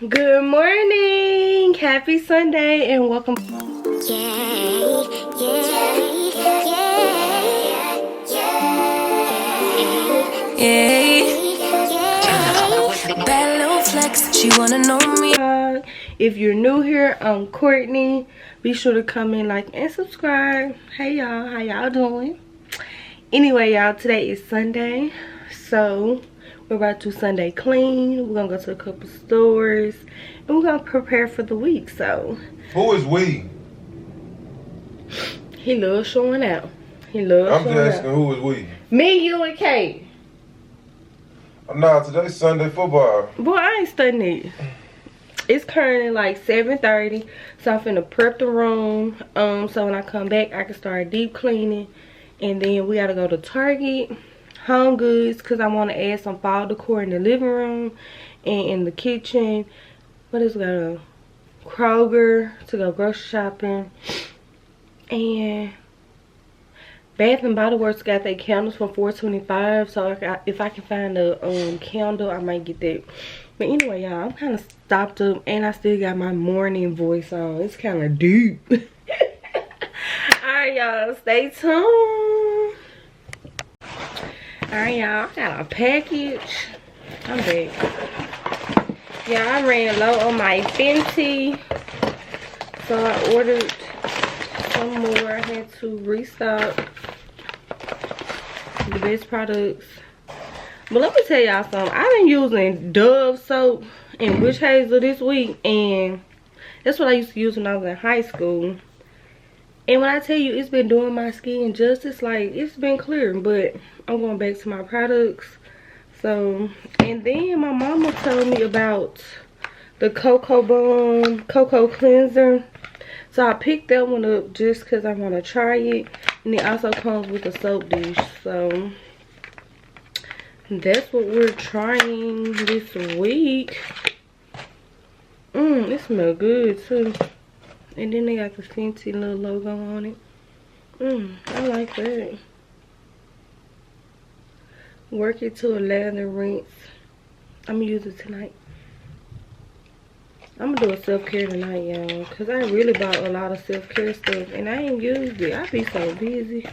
Good morning, happy Sunday, and welcome. Bad little flex, she wanna know me. If you're new here, I'm Courtney. Be sure to comment, like, and subscribe. Hey y'all, how y'all doing? Anyway, y'all, today is Sunday, so we're about to Sunday clean. We're gonna go to a couple stores, and we're gonna prepare for the week. So, who is we? He loves showing out. He loves. I'm just asking, who is we? Me, you, and Kate. Nah, today's Sunday football. Boy, I ain't studying it. It's currently like 7:30, so I'm finna prep the room. So when I come back, I can start deep cleaning, and then we gotta go to Target, Home Goods, cause I want to add some fall decor in the living room and in the kitchen. What else we got? Kroger to go grocery shopping, and Bath and Body Works got their candles for $4.25. So if I can find a candle, I might get that. But anyway, y'all, I'm kind of stopped up, and I still got my morning voice on. It's kind of deep. Alright, y'all, stay tuned. Alright, y'all, I got a package. I'm back. Yeah, I ran low on my Fenty, so I ordered some more. I had to restock the best products. But let me tell y'all something. I've been using Dove soap and witch hazel this week, and that's what I used to use when I was in high school. And when I tell you it's been doing my skin justice, like, it's been clear. But I'm going back to my products. So, and then my mama told me about the Cocoa Cleanser. So I picked that one up just because I want to try it. And it also comes with a soap dish. So that's what we're trying this week. It smells good too. And then they got the Fenty little logo on it. I like that. Work it to a lather rinse. I'm gonna use it tonight. I'm gonna do a self-care tonight, y'all, because I really bought a lot of self-care stuff and I ain't used it. I be so busy.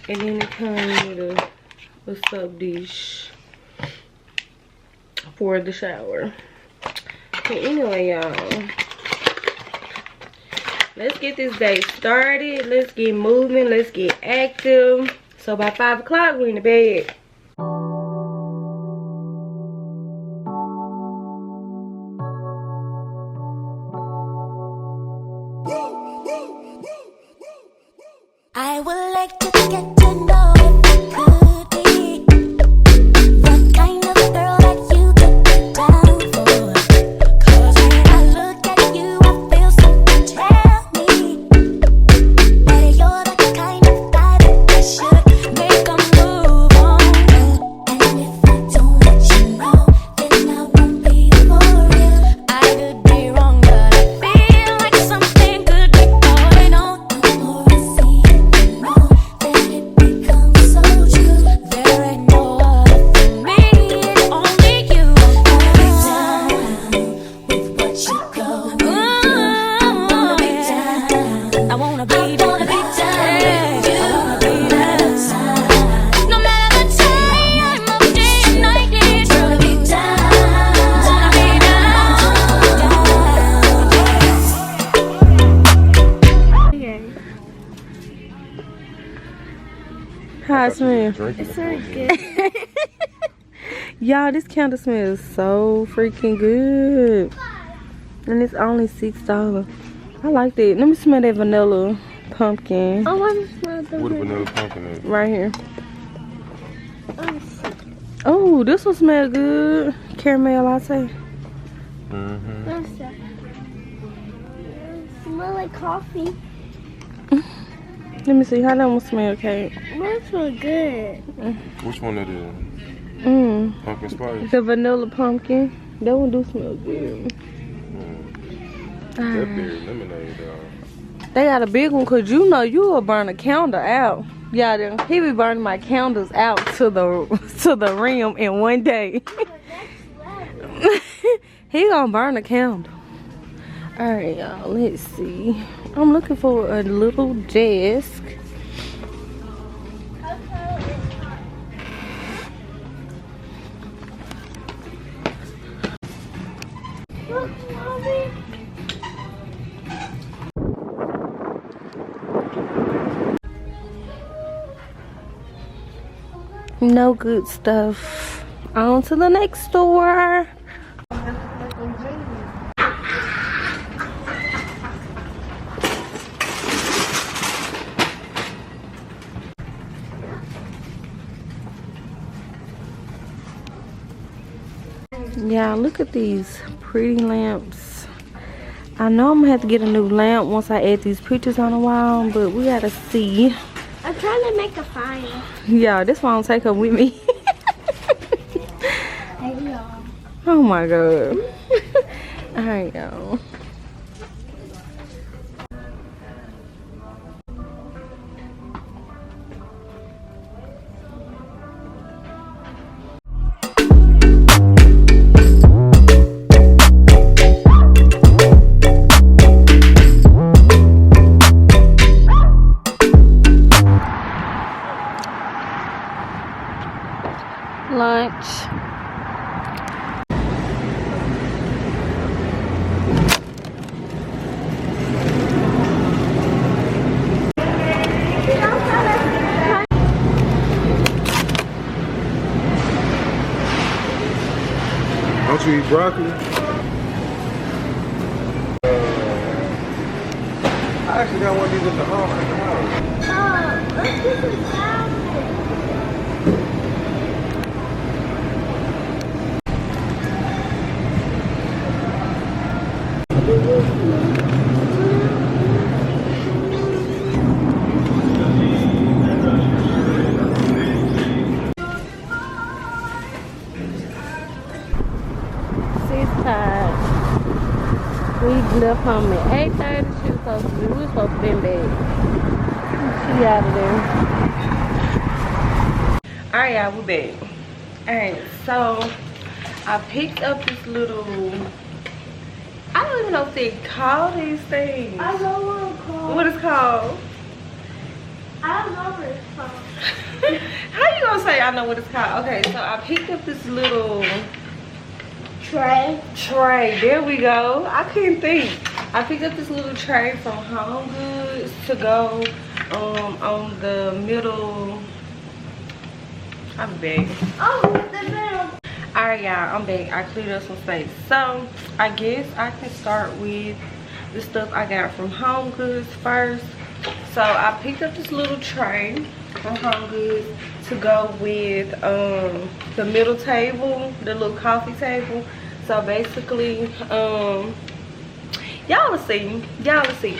And then it comes with a soap dish for the shower. Okay, anyway, y'all, let's get this day started. Let's get moving. Let's get active. So by 5 o'clock, we're in the bed. I would like to get to know if it could be the kind of girl that you could get down for. 'Cause when I look at you, I feel something tell me that you're the kind of guy that I should make a move on. And if I don't let you know, then I won't be for real. I could be wrong, but I feel like something could be going on. The more I see it, the more that it becomes so true. There ain't no other for me, it's only you. I wanna be down with what you go. I wanna be down. No matter the time of day and night, it's wanna be down. Wanna be How it smells? It's so good. Y'all, this candle smells so freaking good. And it's only $6. I like that. Let me smell that vanilla pumpkin I want to smell the What a vanilla pumpkin is. right here. Oh, this one smells good. Caramel latte. What's that? It smells like coffee. Let me see how that one smell, Kate. It smells good. Which one it is? Pumpkin spice? The vanilla pumpkin. That one do smell good. That berry lemonade, dog. They got a big one, cause you know you will burn a candle out. Yeah, he be burning my candles out to the rim in one day. He gonna burn a candle. Alright, y'all, let's see. I'm looking for a little desk. No good stuff. On to the next store. Yeah, look at these pretty lamps. I know I'm gonna have to get a new lamp once I add these pictures on the wall, but we gotta see. I'm trying to make a fire. Yeah, this one I'll take her with me. Hey, y'all. Oh my god. Alright, y'all. Lunch. Don't you eat broccoli? I actually got one of these at the house. Oh, let's get some salad. We left home at 8:30. She was supposed to be. We were supposed to be in bed. She out of there. Alright, y'all, we back. Alright, so I picked up this little. I don't even know if they call these things. I know what it's called. What it's called? I don't know what it's called. How you gonna say I know what it's called? Okay, so I picked up this little Tray. There we go. I couldn't think. I picked up this little tray from Home Goods to go on the middle. I'm back. Oh, the middle. Alright, y'all, I'm back. I cleared up some space. So I guess I can start with the stuff I got from Home Goods first. So I picked up this little tray from Home Goods to go with the middle table, the little coffee table. So basically, y'all will see.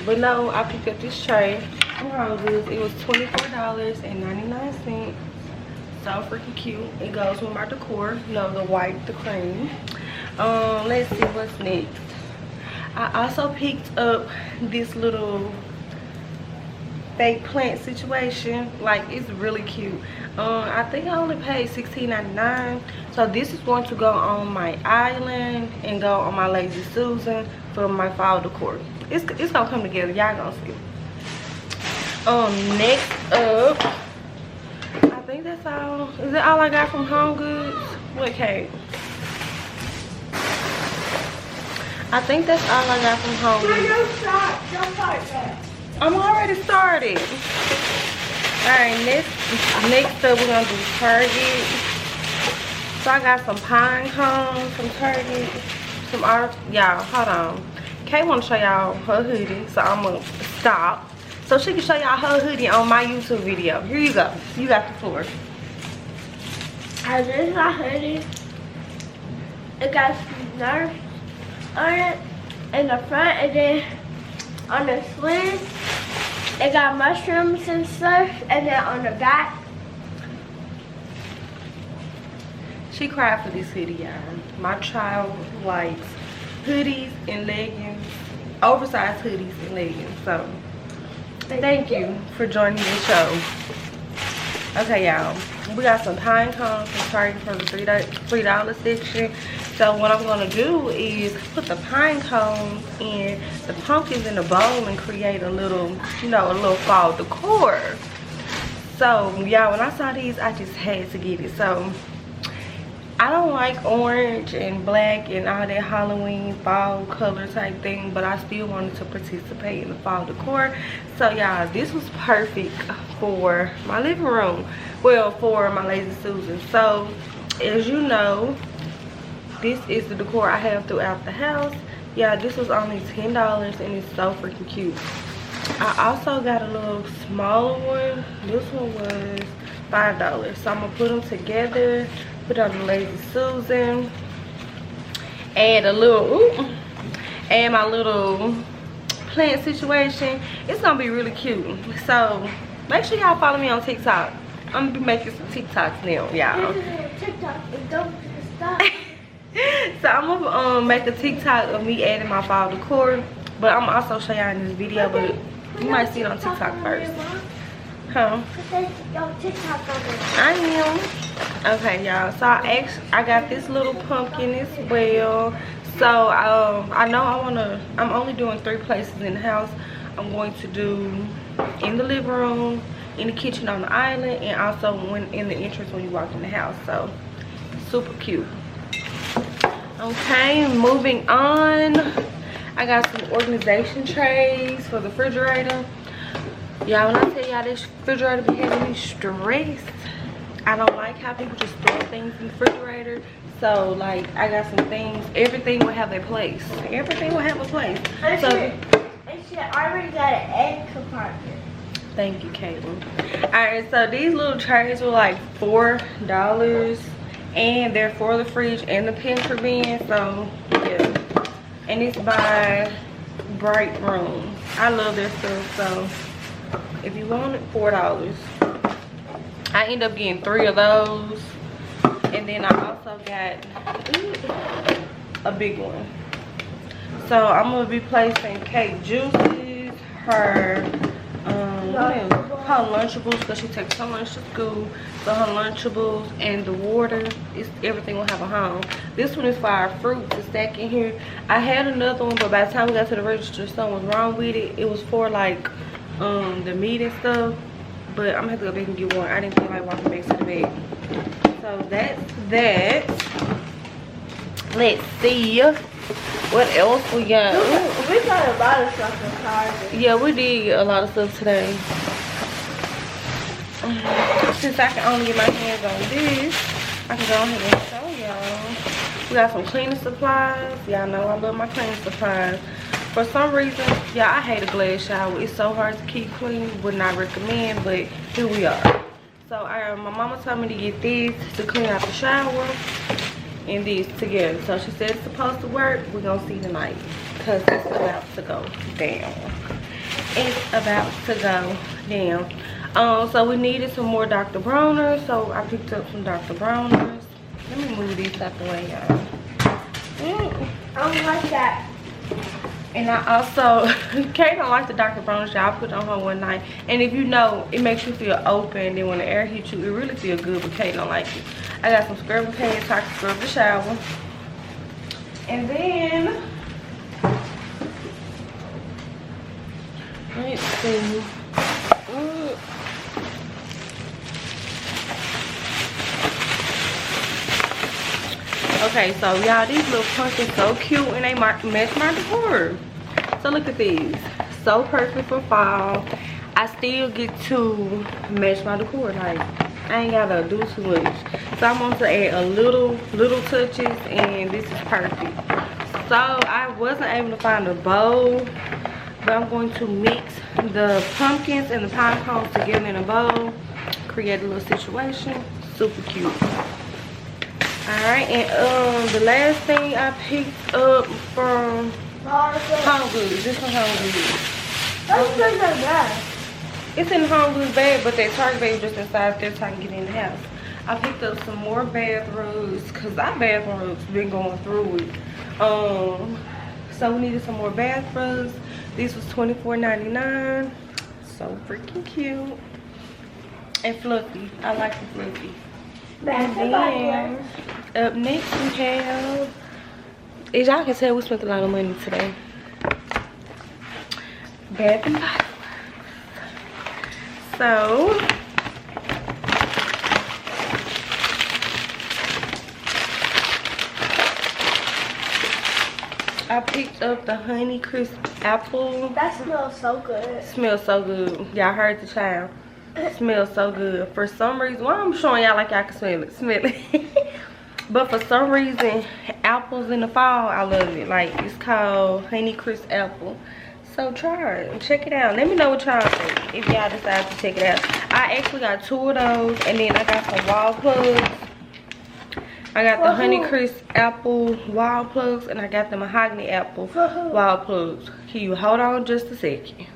But no, I picked up this tray from Home Goods. It was $24.99. So freaking cute. It goes with my decor. You know, the white, the cream. Let's see what's next. I also picked up this little fake plant situation. Like, it's really cute. I think I only paid $16.99. So this is going to go on my island and go on my Lazy Susan for my fall decor. It's gonna come together. Y'all gonna see. Next up, I think that's all. Is that all I got from Home Goods? What cake? I think that's all I got from Home Goods. Don't start that. I'm already started. Alright, next up we're gonna do Target. So I got some pine cones from Target. Some art. Y'all, hold on. Kay wanna show y'all her hoodie, so I'm gonna stop so she can show y'all her hoodie on my YouTube video. Here you go. You got the floor. This is my hoodie. It got some nerves on it in the front, and then on the sleeve it got mushrooms and stuff, and then on the back. She cried for this hoodie, y'all. My child likes hoodies and leggings, oversized hoodies and leggings. So thank you for joining the show. Okay, y'all. we got some pine cones from Target from the $3 section. So what I'm gonna do is put the pine cones and the pumpkins in a bowl and create a little, you know, a little fall decor. So y'all, when I saw these, I just had to get it. So I don't like orange and black and all that Halloween fall color type thing, but I still wanted to participate in the fall decor. So y'all, this was perfect for my living room. Well, for my Lazy Susan. So as you know, this is the decor I have throughout the house. Yeah, this was only $10 and it's so freaking cute. I also got a little smaller one. This one was $5. So I'm gonna put them together, put on the Lazy Susan, add a little, add my little plant situation. It's gonna be really cute. So make sure y'all follow me on TikTok. I'm gonna be making some TikToks now, y'all. TikTok and don't stop. So I'm gonna make a TikTok of me adding my fall decor, but I'm also show y'all in this video, but you might see it on TikTok first. Huh? I am. Okay, y'all. So I got this little pumpkin as well. So I know I'm only doing 3 places in the house. I'm going to do in the living room, in the kitchen on the island, and also in the entrance when you walk in the house. So super cute. Okay, moving on. I got some organization trays for the refrigerator. Y'all, when I tell y'all this refrigerator be having me stressed, I don't like how people just throw things in the refrigerator. So like, I got some things. Everything will have a place. Everything will have a place. So I already got an egg compartment. thank you, Caitlin. Alright, so these little trays were like $4, and they're for the fridge and the pantry bin. So yeah, and it's by Bright Room. I love their stuff. So if you want it, $4. I end up getting 3 of those, and then I also got a big one. So I'm gonna be placing cake juices, her Lunchables, because she takes her lunch to school. So her Lunchables and the water, everything will have a home. This one is for our fruit to stack in here. I had another one, but by the time we got to the register, something was wrong with it. It was for like the meat and stuff, but I'm gonna have to go back and get one. I didn't feel like walking back to the bed. So that's that. Let's see what else we got. We got a lot of stuff in Target. Yeah, we did get a lot of stuff today. Since I can only get my hands on this, I can go ahead and show y'all. We got some cleaning supplies. Y'all know I love my cleaning supplies. For some reason, yeah, I hate a glass shower. It's so hard to keep clean. Would not recommend, but here we are. So my mama told me to get these to clean out the shower and these together. So she said it's supposed to work. We're gonna see tonight, because it's about to go down. It's about to go down. So we needed some more Dr. Bronner's, so I picked up some Dr. Bronner's. Let me move these out the way, y'all. I don't like that. And I also, Kate don't like the Dr. Bronner's, y'all. Put it on her one night. And if you know, it makes you feel open. And then when the air hits you, it really feels good, but Kate don't like it. I got some scrubbing pads so I can scrub the shower. And then, let's see. Okay, so y'all, these little pumpkins so cute and they match my decor. So look at these, so perfect for fall. I still get to match my decor. Like, I ain't gotta do too much. So I'm going to add a little touches, and this is perfect. So I wasn't able to find a bowl, but I'm going to mix the pumpkins and the pine cones together in a bowl, create a little situation. Super cute. Alright, and the last thing I picked up from Home Goods. This one Home Goods. That's not bad. It's in the Home Goods bag, but that Target bag was just inside there so I can get in the house. I picked up some more bath rugs because our bath rugs been going through it. So we needed some more bath rugs. This was $24.99. So freaking cute. and fluffy. I like the fluffy. And then up next we have, as y'all can tell, we spent a lot of money today. Bath and Body Works. So I picked up the Honey Crisp apple. That smells so good. Smells so good. Y'all heard the child. Smells so good. For some reason, well, I'm showing y'all like y'all can smell it. Smell it. But for some reason, apples in the fall, I love it. Like, it's called Honey Crisp apple. So try it and check it out. Let me know what y'all think if y'all decide to check it out. I actually got 2 of those, and then I got some wall plugs. I got the Honey Crisp apple wall plugs, and I got the mahogany apple wall plugs. Can you hold on just a second?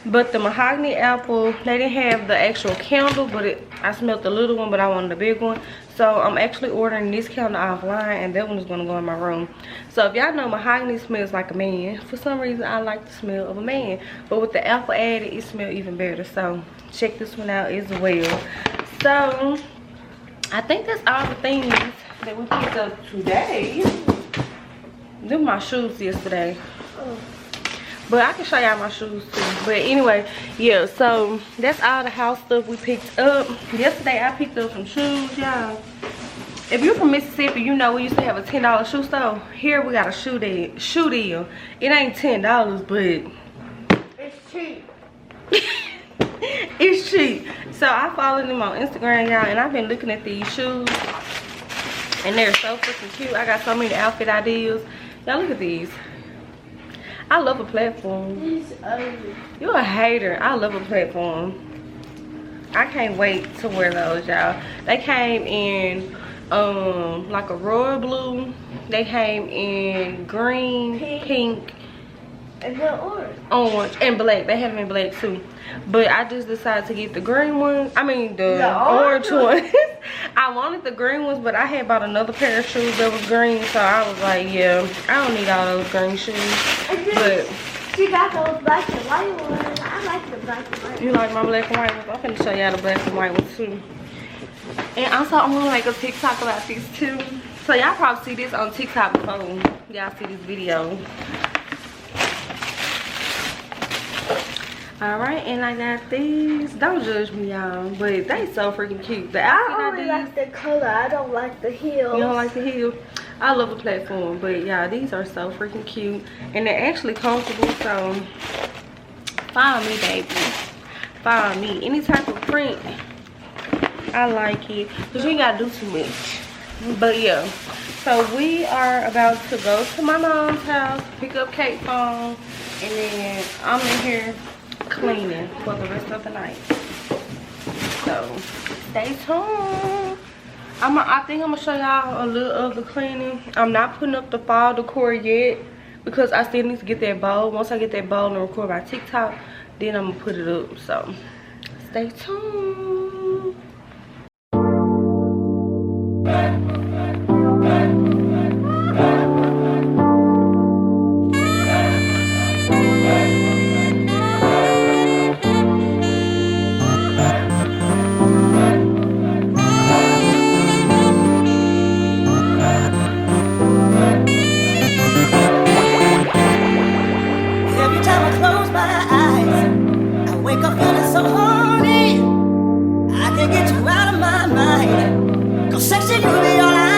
But the mahogany apple, they didn't have the actual candle, but I smelled the little one, but I wanted the big one. So I'm actually ordering this candle offline, and that one is gonna go in my room. So if y'all know, mahogany smells like a man. For some reason, I like the smell of a man. But with the apple added, it smells even better. So check this one out as well. So I think that's all the things that we picked up today. Them my shoes yesterday. But I can show y'all my shoes too. But anyway, yeah, so that's all the house stuff we picked up. Yesterday I picked up some shoes, y'all. If you're from Mississippi, you know we used to have a $10 shoe store. Here we got a shoe deal. It ain't $10, but It's cheap. it's cheap. So I follow them on Instagram, y'all, and I've been looking at these shoes. And they're so freaking cute. I got so many outfit ideas. Y'all look at these. I love a platform. These ugly. You're a hater. I love a platform. I can't wait to wear those, y'all. They came in like a royal blue. They came in green, pink, and then orange, and black. They have them in black too. But I just decided to get the green one. I mean the orange one. I wanted the green ones, but I had bought another pair of shoes that was green, so I was like, yeah, I don't need all those green shoes. But she got those black and white ones. I like the black and white ones. you like my black and white ones? I'm gonna show y'all the black and white ones too. And also I'm gonna make a TikTok about these too. So y'all probably see this on TikTok before y'all see this video. Alright, and I got these. Don't judge me, y'all, but they so freaking cute. The outfit I only like the color. I don't like the heels. You don't like the heel? I love the platform, but y'all, these are so freaking cute. And they're actually comfortable, so follow me, baby. Follow me. Any type of print, I like it. Because you ain't got to do too much. But yeah, so we are about to go to my mom's house, pick up Kate's phone, and then I'm in here cleaning for the rest of the night. So stay tuned. I think I'm gonna show y'all a little of the cleaning. I'm not putting up the fall decor yet because I still need to get that bowl. Once I get that bowl and record my TikTok, then I'm gonna put it up. So stay tuned. Every time I close my eyes, I wake up feeling so horny. I can't get you out of my mind. 'Cause sexy, you be all I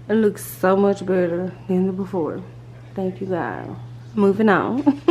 It looks so much better than the before. Thank you, God. Moving on.